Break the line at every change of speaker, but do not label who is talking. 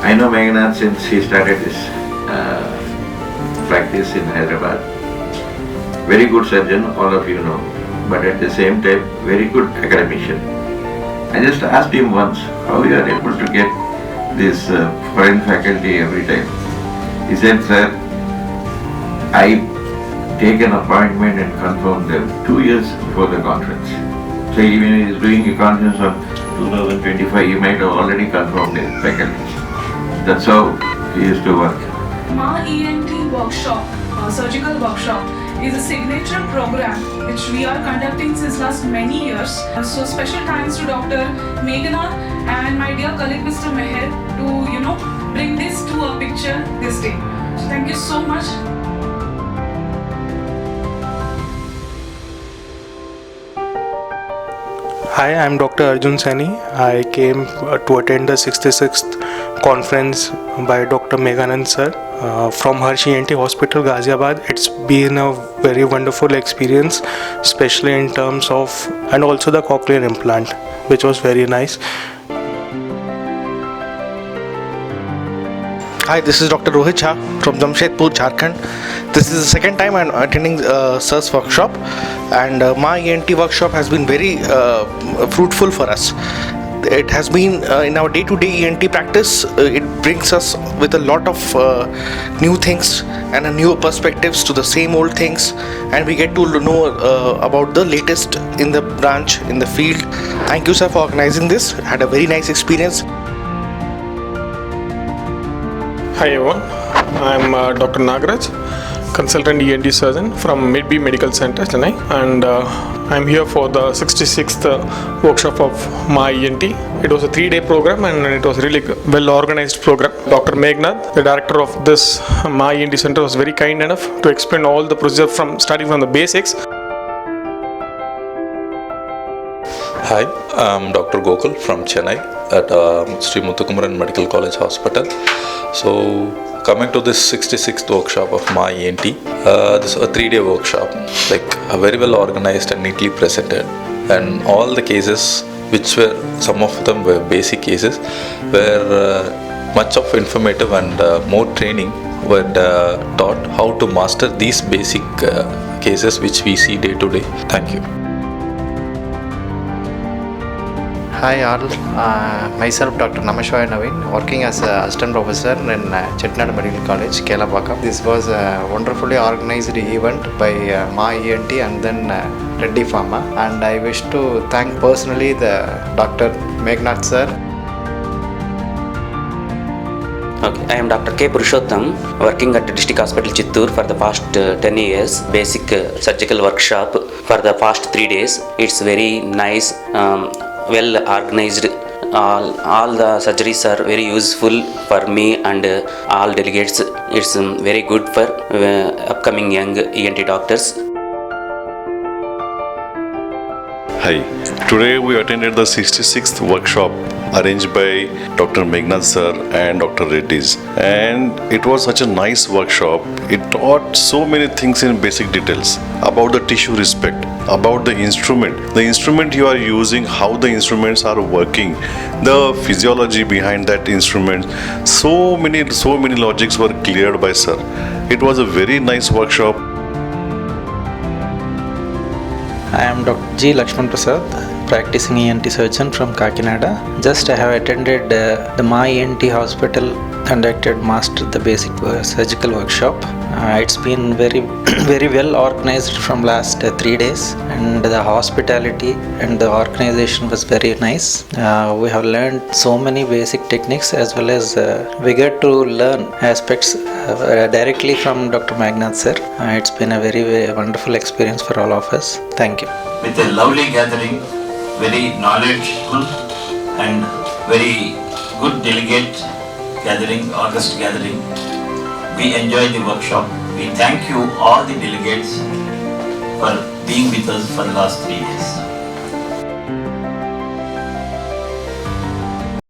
I know Meghnath since he started his practice in Hyderabad. Very good surgeon, all of you know, but at the same time, very good academician. I just asked him once how you are able to get this foreign faculty every time. He said, sir, I take an appointment and confirm them 2 years before the conference. So even if he is doing a conference on 2025, he might have already confirmed the faculty. That's how he used to work.
Maa Ent workshop, surgical workshop, is a signature program which we are conducting since last many years. So special thanks to Dr. Meghnath and my dear colleague Mr. Meher to bring this to a picture this day. So thank you so much.
Hi, I'm Dr. Arjun Saini. I came to attend the 66th conference by Dr. Meghanand sir from Harshi Ent Hospital, Ghaziabad. It's been a very wonderful experience, especially in terms of, and also the cochlear implant, which was very nice.
Hi, this is Dr. Rohit Jha from Jamshedpur, Jharkhand. This is the second time I'm attending SIR's workshop, and Maa Ent workshop has been very fruitful for us. It has been in our day-to-day ENT practice, it brings us with a lot of new things and new perspectives to the same old things, and we get to know about the latest in the branch, in the field. Thank you, sir, for organizing this. Had a very nice experience.
Hi everyone, I'm Dr. Nagaraj, consultant ENT surgeon from Midby Medical Center, Chennai, and I'm here for the 66th workshop of Maa Ent. It was a 3-day program and it was really well organized program. Dr. Meghnath, the director of this Maa Ent center, was very kind enough to explain all the procedure starting from the basics.
Hi, I'm Dr. Gokul from Chennai at Sri Muthukumaran Medical College Hospital. So, coming to this 66th workshop of Maa Ent, this is a 3-day workshop, like very well organized and neatly presented, and all the cases, which were, some of them were basic cases, were much of informative and more training were taught how to master these basic cases which we see day to day. Thank you.
Hi all, myself Dr. Namashwaya Naveen, working as an assistant professor in Chettinad Medical College, Kelapakam. This was a wonderfully organized event by Maa Ent and then Reddy Pharma, and I wish to thank personally the Dr. Megnath sir.
Okay, I am Dr. K. Purushottam, working at the District Hospital Chittoor for the past 10 years. Basic surgical workshop for the past 3 days. It's very nice. Well organized. All the surgeries are very useful for me and all delegates. It's very good for upcoming young ENT doctors.
Hi, today we attended the 66th workshop arranged by Dr. Megnath sir and Dr. Reddy's, and it was such a nice workshop. It taught so many things in basic details about the tissue respect, about the instrument you are using, how the instruments are working, the physiology behind that instrument. So many logics were cleared by sir. It was a very nice workshop.
I am Dr. G. Lakshman Prasad, practicing ENT surgeon from Kakinada. Just I have attended the Maa Ent Hospital conducted Master the Basic Surgical Workshop. It's been very well organized from last 3 days, and the hospitality and the organization was very nice. We have learned so many basic techniques, as well as we get to learn aspects directly from Dr. Megnath sir. It's been a very wonderful experience for all of us. Thank you.
With a lovely gathering, very knowledgeable and very good delegate
gathering, August gathering. We enjoyed the workshop. We thank you all the delegates for being with us for the last 3 days.